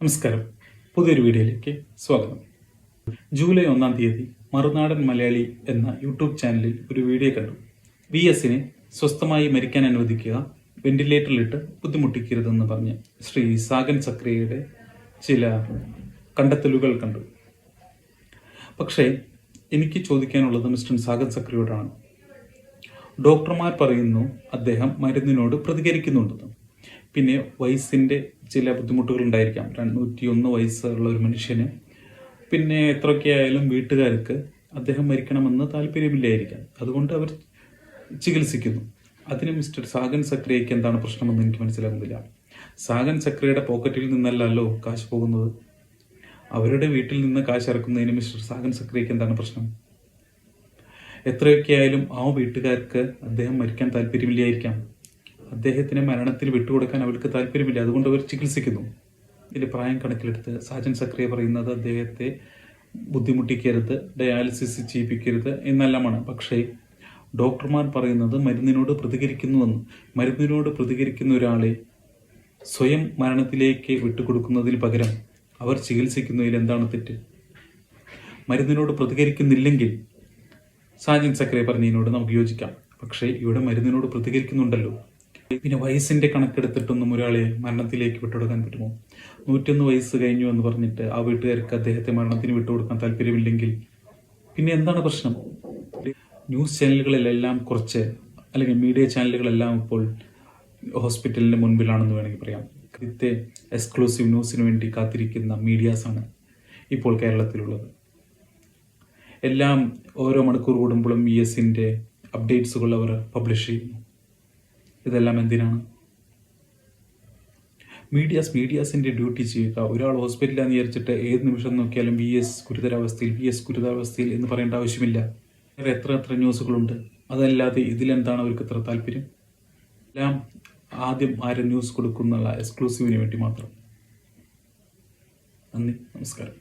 നമസ്കാരം. പുതിയൊരു വീഡിയോയിലേക്ക് സ്വാഗതം. ജൂലൈ 1 മറുനാടൻ മലയാളി എന്ന യൂട്യൂബ് ചാനലിൽ ഒരു വീഡിയോ കണ്ടു. VSനെ സ്വസ്ഥമായി മരിക്കാൻ അനുവദിക്കുക, വെന്റിലേറ്ററിലിട്ട് ബുദ്ധിമുട്ടിക്കരുതെന്ന് പറഞ്ഞ് ശ്രീ സാഗൻ സക്രിയയുടെ ചില കണ്ടെത്തലുകൾ കണ്ടു. പക്ഷേ എനിക്ക് ചോദിക്കാനുള്ളത് മിസ്റ്റർ സാഗൻ സക്രിയോടാണ്. ഡോക്ടർമാർ പറയുന്നു അദ്ദേഹം മരുന്നിനോട് പ്രതികരിക്കുന്നുണ്ടെന്ന്. പിന്നെ വയസ്സിൻ്റെ ചില ബുദ്ധിമുട്ടുകൾ ഉണ്ടായിരിക്കാം. 101 വയസ്സുള്ള ഒരു മനുഷ്യന് പിന്നെ എത്രയൊക്കെയായാലും വീട്ടുകാർക്ക് അദ്ദേഹം മരിക്കണമെന്ന് താല്പര്യമില്ലായിരിക്കാം. അതുകൊണ്ട് അവർ ചികിത്സിക്കുന്നു. അതിന് മിസ്റ്റർ സാഗൻ സക്രിയയ്ക്ക് എന്താണ് പ്രശ്നമെന്ന് എനിക്ക് മനസ്സിലാകുന്നില്ല. സാഗൻ സക്രിയയുടെ പോക്കറ്റിൽ നിന്നല്ലല്ലോ കാശ് പോകുന്നത്. അവരുടെ വീട്ടിൽ നിന്ന് കാശ് ഇറക്കുന്നതിന് മിസ്റ്റർ സാഗൻ സക്രിയയ്ക്ക് എന്താണ് പ്രശ്നം? എത്രയൊക്കെയായാലും ആ വീട്ടുകാർക്ക് അദ്ദേഹം മരിക്കാൻ താല്പര്യമില്ലായിരിക്കാം. അദ്ദേഹത്തിന് മരണത്തിൽ വിട്ടുകൊടുക്കാൻ അവർക്ക് താല്പര്യമില്ല. അതുകൊണ്ട് അവർ ചികിത്സിക്കുന്നു. ഇതിൻ്റെ പ്രായം കണക്കിലെടുത്ത് സാജൻ സക്രിയ പറയുന്നത് അദ്ദേഹത്തെ ബുദ്ധിമുട്ടിക്കരുത്, ഡയാലിസിസ് ചെയ്യിപ്പിക്കരുത് എന്നെല്ലാമാണ്. പക്ഷേ ഡോക്ടർമാർ പറയുന്നത് മരുന്നിനോട് പ്രതികരിക്കുന്നുവെന്ന്. മരുന്നിനോട് പ്രതികരിക്കുന്ന ഒരാളെ സ്വയം മരണത്തിലേക്ക് വിട്ടുകൊടുക്കുന്നതിന് പകരം അവർ ചികിത്സിക്കുന്നതിൽ എന്താണ് തെറ്റ്? മരുന്നിനോട് പ്രതികരിക്കുന്നില്ലെങ്കിൽ സാജൻ സക്രിയ പറഞ്ഞതിനോട് നമുക്ക് യോജിക്കാം. പക്ഷേ ഇവിടെ മരുന്നിനോട് പ്രതികരിക്കുന്നുണ്ടല്ലോ. പിന്നെ വയസ്സിൻ്റെ കണക്കെടുത്തിട്ടൊന്നും ഒരാളെ മരണത്തിലേക്ക് വിട്ടുകൊടുക്കാൻ പറ്റുമോ? 101 വയസ്സ് കഴിഞ്ഞു എന്ന് പറഞ്ഞിട്ട് ആ വീട്ടുകാർക്ക് അദ്ദേഹത്തെ മരണത്തിന് വിട്ടുകൊടുക്കാൻ താല്പര്യമില്ലെങ്കിൽ പിന്നെ എന്താണ് പ്രശ്നം? ന്യൂസ് ചാനലുകളിലെല്ലാം കുറച്ച്, അല്ലെങ്കിൽ മീഡിയ ചാനലുകളെല്ലാം ഇപ്പോൾ ഹോസ്പിറ്റലിൻ്റെ മുൻപിലാണെന്ന് വേണമെങ്കിൽ പറയാം. കൃത്യ എക്സ്ക്ലൂസീവ് ന്യൂസിന് വേണ്ടി കാത്തിരിക്കുന്ന മീഡിയാസാണ് ഇപ്പോൾ കേരളത്തിലുള്ളത്. എല്ലാം ഓരോ മണിക്കൂർ കൂടുമ്പോഴും VSൻ്റെ അപ്ഡേറ്റ്സുകൾ അവർ പബ്ലിഷ് ചെയ്യുന്നു. ഇതെല്ലാം എന്തിനാണ്? മീഡിയാസിൻ്റെ ഡ്യൂട്ടി ചെയ്യുക. ഒരാൾ ഹോസ്പിറ്റലിലാന്ന് വിചാരിച്ചിട്ട് ഏത് നിമിഷം നോക്കിയാലും VS ഗുരുതരാവസ്ഥയിൽ എന്ന് പറയേണ്ട ആവശ്യമില്ല. വേറെ എത്ര ന്യൂസുകളുണ്ട്. അതല്ലാതെ ഇതിലെന്താണ് അവർക്ക് ഇത്ര താല്പര്യം? എല്ലാം ആദ്യം ആരും ന്യൂസ് കൊടുക്കുന്നുള്ള എക്സ്ക്ലൂസീവിന് വേണ്ടി മാത്രം. നന്ദി, നമസ്കാരം.